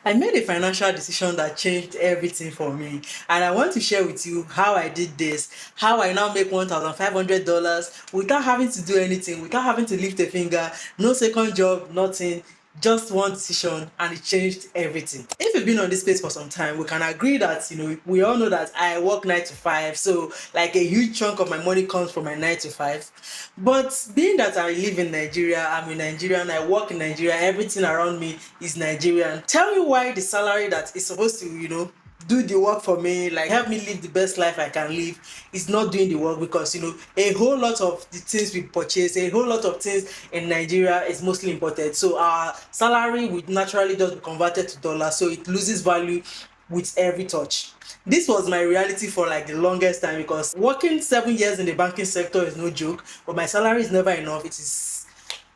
I made a financial decision that changed everything for me, and I want to share with you how I did this, how I now make $1,500 without having to do anything, without having to lift a finger, no second job, nothing. Just one decision and it changed everything. If you've been on this space for some time, we can agree that we all know that I work 9 to 5, so like a huge chunk of my money comes from my 9 to 5. But being that I live in Nigeria, I'm a Nigerian, I work in Nigeria, everything around me is Nigerian. Tell me why the salary that is supposed to, do the work for me, like help me live the best life I can live, is not doing the work, because a whole lot of the things we purchase, a whole lot of things in Nigeria is mostly imported. So our salary would naturally just be converted to dollars, so it loses value with every touch. This was my reality for like the longest time, because working 7 years in the banking sector is no joke, but my salary is never enough. It is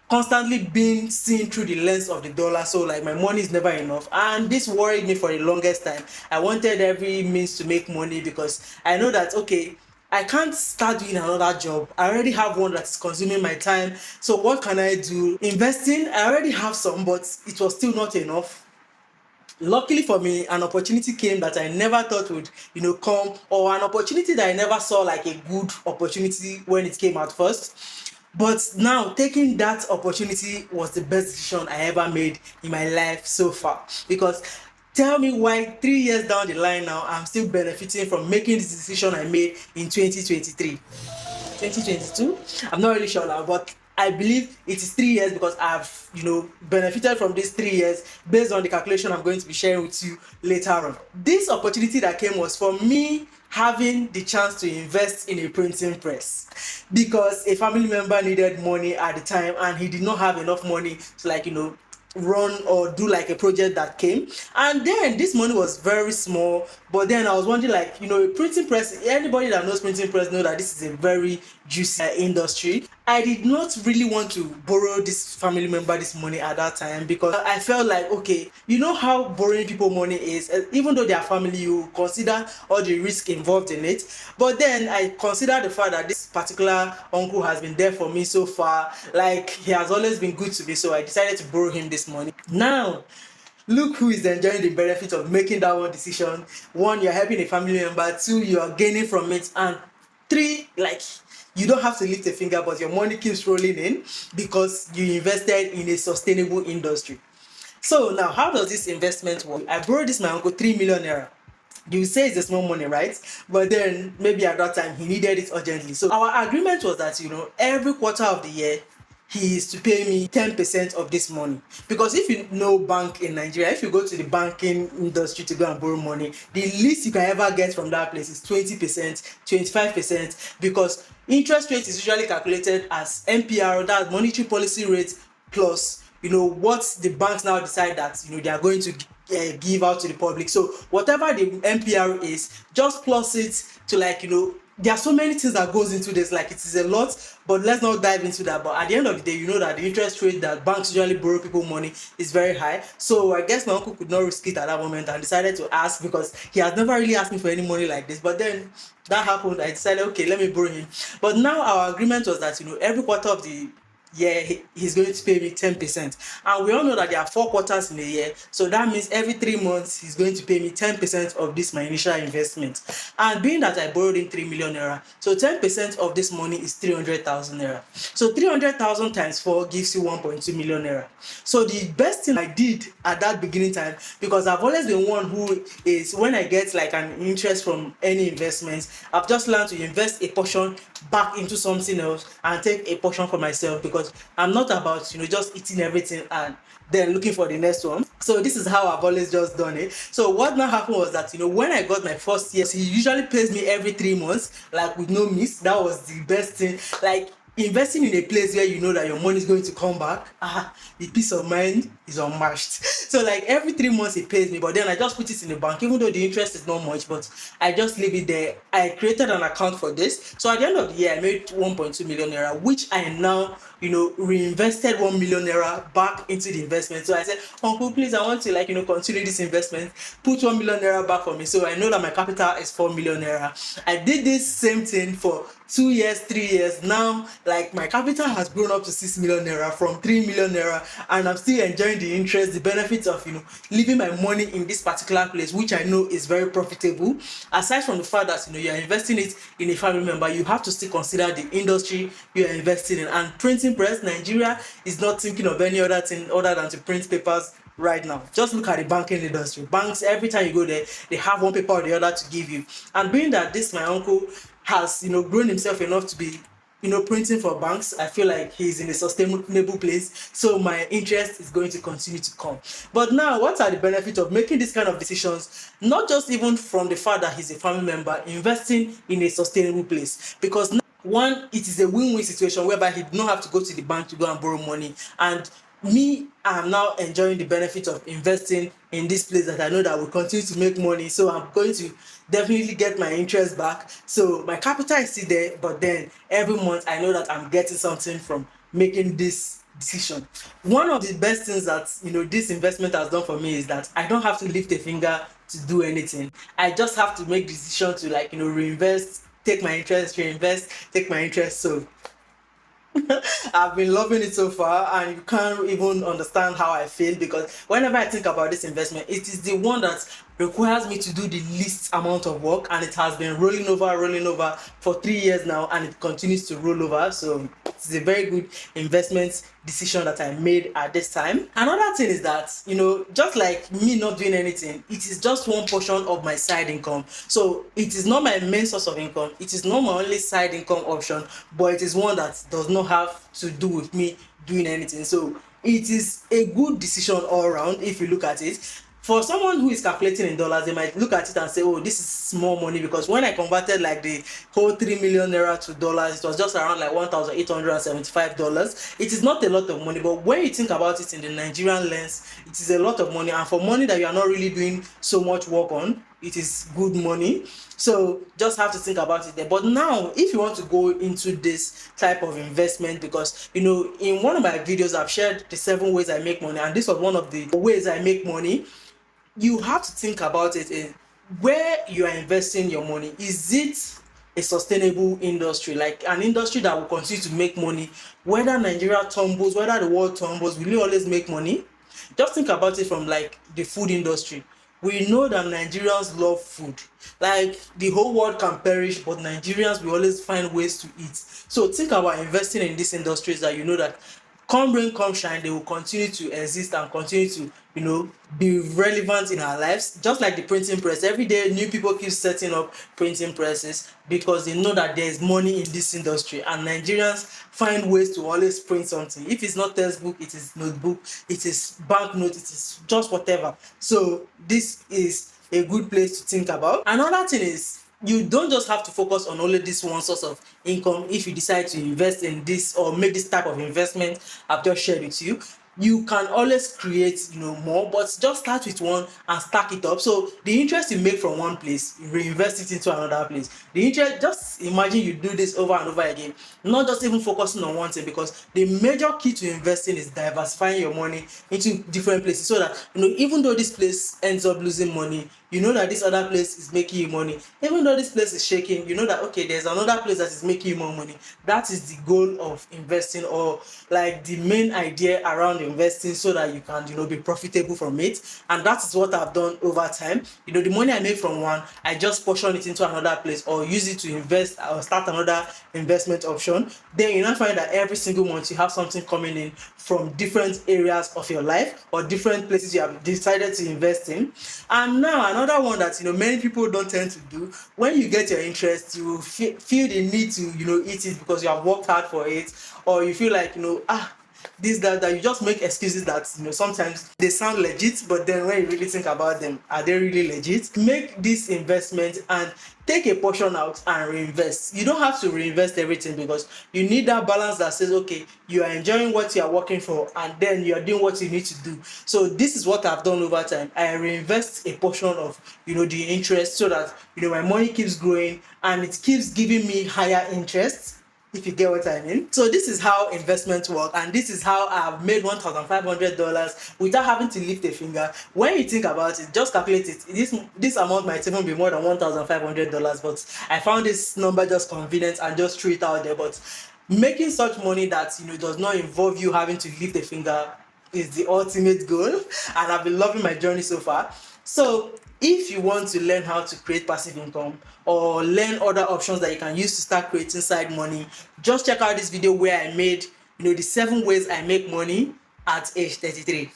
constantly being seen through the lens of the dollar, so like my money is never enough, and this worried me for the longest time. I wanted every means to make money, because I know that, okay, I can't start doing another job. I already have one that is consuming my time, so what can I do? Investing, I already have some, but it was still not enough. Luckily for me, an opportunity came that I never thought would come, or an opportunity that I never saw like a good opportunity when it came at first. But now taking that opportunity was the best decision I ever made in my life so far, because tell me why 3 years down the line now I'm still benefiting from making this decision I made in 2023. 2022, I'm not really sure now, but I believe it is 3 years, because I've benefited from these 3 years based on the calculation I'm going to be sharing with you later on. This opportunity that came was for me having the chance to invest in a printing press, because a family member needed money at the time and he did not have enough money to run or do like a project that came. And then this money was very small, but then I was wondering, like, a printing press, anybody that knows printing press know that this is a very juicy industry. I did not really want to borrow this family member this money at that time, because I felt like, okay, you know how borrowing people money is, even though they are family, you consider all the risk involved in it. But then I consider the fact that this particular uncle has been there for me so far, like he has always been good to me, so I decided to borrow him this money. Now look who is enjoying the benefit of making that one decision. One, you're helping a family member. Two, you are gaining from it. And three, like, you don't have to lift a finger, but your money keeps rolling in because you invested in a sustainable industry. So now, how does this investment work? I borrowed this my uncle 3 million naira. You say it's a small money, right? But then maybe at that time he needed it urgently. So our agreement was that every quarter of the year he is to pay me 10% of this money. Because if you know bank in Nigeria, if you go to the banking industry to go and borrow money, the least you can ever get from that place is 20%, 25%, because interest rate is usually calculated as MPR, that's monetary policy rate, plus what the banks now decide that they are going to give out to the public. So whatever the MPR is, just plus it to there are so many things that goes into this, like it is a lot, but let's not dive into that. But at the end of the day, you know that the interest rate that banks usually borrow people money is very high. So I guess my uncle could not risk it at that moment and decided to ask, because he has never really asked me for any money like this. But then that happened. I decided, okay, let me borrow him. But now our agreement was that every quarter of the year he's going to pay me 10%, and we all know that there are 4 quarters in a year, so that means every 3 months he's going to pay me 10% of this my initial investment. And being that I borrowed him 3 million naira, so 10% of this money is 300,000 naira. So 300,000 times 4 gives you 1.2 million naira. So the best thing I did at that beginning time, because I've always been one who is, when I get like an interest from any investment, I've just learned to invest a portion back into something else and take a portion for myself, because I'm not about just eating everything and then looking for the next one. So this is how I've always just done it. So what now happened was that when I got my first year, he usually pays me every 3 months, like with no miss. That was the best thing. Like, investing in a place where you know that your money is going to come back, the peace of mind is unmatched. So like every 3 months he pays me, but then I just put it in the bank, even though the interest is not much, but I just leave it there. I created an account for this. So at the end of the year, I made 1.2 million naira, which I now reinvested 1 million naira back into the investment. So I said, uncle, please, I want to continue this investment, put 1 million naira back for me, so I know that my capital is 4 million naira. I did this same thing for 2 years, 3 years. Now, like, my capital has grown up to 6 million naira from 3 million naira, and I'm still enjoying enjoying the interest, the benefits of leaving my money in this particular place, which I know is very profitable. Aside from the fact that you are investing it in a family member, you have to still consider the industry you are investing in. And printing press, Nigeria is not thinking of any other thing other than to print papers right now. Just look at the banking industry. Banks, every time you go there, they have one paper or the other to give you. And being that this my uncle has grown himself enough to be printing for banks, I feel like he's in a sustainable place, so my interest is going to continue to come. But now, what are the benefits of making this kind of decisions? Not just even from the fact that he's a family member, investing in a sustainable place, because now, one, it is a win-win situation whereby he did not have to go to the bank to go and borrow money, and me, I'm now enjoying the benefit of investing in this place that I know that will continue to make money. So I'm going to definitely get my interest back. So my capital is still there, but then every month I know that I'm getting something from making this decision. One of the best things that this investment has done for me is that I don't have to lift a finger to do anything. I just have to make decision to reinvest, take my interest, reinvest, take my interest. So I've been loving it so far, and you can't even understand how I feel, because whenever I think about this investment, it is the one that requires me to do the least amount of work, and it has been rolling over for 3 years now, and it continues to roll over. So it's a very good investment decision that I made at this time. Another thing is that just like me not doing anything, it is just one portion of my side income. So it is not my main source of income, it is not my only side income option, but it is one that does not have to do with me doing anything. So it is a good decision all around if you look at it. For someone who is calculating in dollars, they might look at it and say, oh, this is small money, because when I converted like the whole 3 million naira to dollars, it was just around like $1,875. It is not a lot of money, but when you think about it in the Nigerian lens, it is a lot of money. And for money that you are not really doing so much work on, it is good money. So just have to think about it there. But now, if you want to go into this type of investment, because in one of my videos I've shared the 7 ways I make money, and this was one of the ways I make money. You have to think about it in where you are investing your money. Is it a sustainable industry, like an industry that will continue to make money? Whether Nigeria tumbles, whether the world tumbles, will you always make money? Just think about it from like the food industry. We know that Nigerians love food. Like the whole world can perish, but Nigerians will always find ways to eat. So think about investing in these industries that that come rain come shine, they will continue to exist and continue to be relevant in our lives. Just like the printing press, every day new people keep setting up printing presses because they know that there is money in this industry, and Nigerians find ways to always print something. If it's not textbook, it is notebook, it is banknote, it is just whatever. So this is a good place to think about. Another thing is, you don't just have to focus on only this one source of income if you decide to invest in this or make this type of investment I've just shared with you. You can always create more, but just start with one and stack it up. So the interest you make from one place, you reinvest it into another place. The interest, just imagine you do this over and over again, not just even focusing on one thing, because the major key to investing is diversifying your money into different places, so that even though this place ends up losing money, that this other place is making you money. Even though this place is shaking, that okay, there's another place that is making you more money. That is the goal of investing, or like the main idea around investing, so that you can be profitable from it. And that is what I've done over time. The money I make from one, I just portion it into another place, or use it to invest or start another investment option. Then you now find that every single month you have something coming in from different areas of your life or different places you have decided to invest in. And now another one that many people don't tend to do: when you get your interest, you feel the need to eat it because you have worked hard for it, or you feel like this, that you just make excuses that sometimes they sound legit, but then when you really think about them, are they really legit? Make this investment and take a portion out and reinvest. You don't have to reinvest everything, because you need that balance that says, okay, you are enjoying what you are working for, and then you are doing what you need to do. So this is what I've done over time. I reinvest a portion of the interest, so that my money keeps growing and it keeps giving me higher interest, if you get what I mean. So this is how investments work, and this is how I've made $1,500 without having to lift a finger. When you think about it, just calculate it. This amount might even be more than $1,500, but I found this number just convenient and just threw it out there. But making such money that does not involve you having to lift a finger is the ultimate goal, and I've been loving my journey so far. So if you want to learn how to create passive income or learn other options that you can use to start creating side money, just check out this video where I made, the 7 ways I make money at age 33.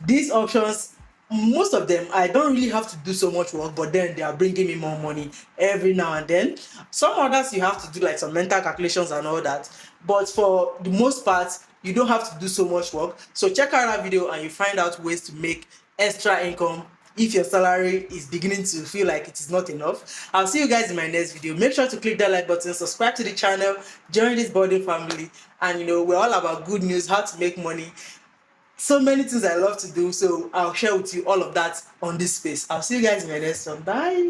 These options, most of them I don't really have to do so much work, but then they are bringing me more money every now and then. Some others you have to do like some mental calculations and all that, but for the most part you don't have to do so much work. So check out that video and you find out ways to make extra income if your salary is beginning to feel like it is not enough. I'll see you guys in my next video. Make sure to click that like button, subscribe to the channel, join this budding family, and we're all about good news, how to make money, so many things I love to do. So I'll share with you all of that on this space. I'll see you guys in my next one. Bye.